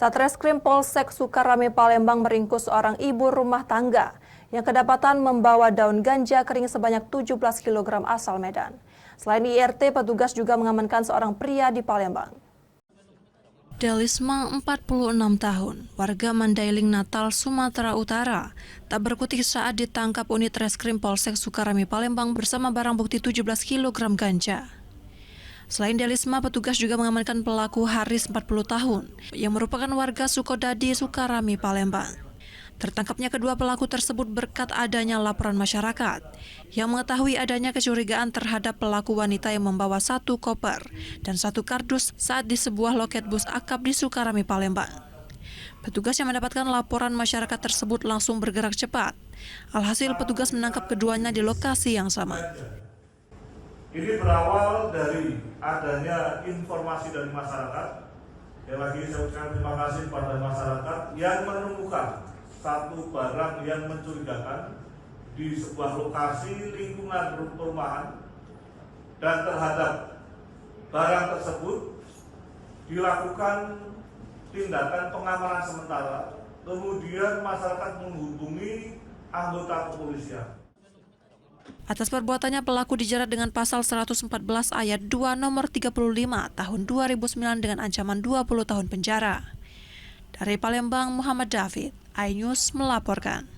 Satreskrim Polsek Sukarame Palembang meringkus seorang ibu rumah tangga yang kedapatan membawa daun ganja kering sebanyak 17 kg asal Medan. Selain IRT, petugas juga mengamankan seorang pria di Palembang. Delisma, 46 tahun, warga Mandailing, Natal, Sumatera Utara, tak berkutik saat ditangkap unit Reskrim Polsek Sukarame Palembang bersama barang bukti 17 kg ganja. Selain Delisma, petugas juga mengamankan pelaku Haris, 40 tahun, yang merupakan warga Sukodadi, Sukarame, Palembang. Tertangkapnya kedua pelaku tersebut berkat adanya laporan masyarakat yang mengetahui adanya kecurigaan terhadap pelaku wanita yang membawa satu koper dan satu kardus saat di sebuah loket bus akap di Sukarame, Palembang. Petugas yang mendapatkan laporan masyarakat tersebut langsung bergerak cepat. Alhasil petugas menangkap keduanya di lokasi yang sama. Ini berawal dari adanya informasi dari masyarakat. Yang lagi saya ucapkan terima kasih kepada masyarakat yang menemukan satu barang yang mencurigakan di sebuah lokasi lingkungan perumahan, dan terhadap barang tersebut dilakukan tindakan pengamanan sementara. Kemudian masyarakat menghubungi anggota kepolisian. Atas perbuatannya, pelaku dijerat dengan pasal 114 ayat 2 nomor 35 tahun 2009 dengan ancaman 20 tahun penjara. Dari Palembang, Muhammad David, iNews melaporkan.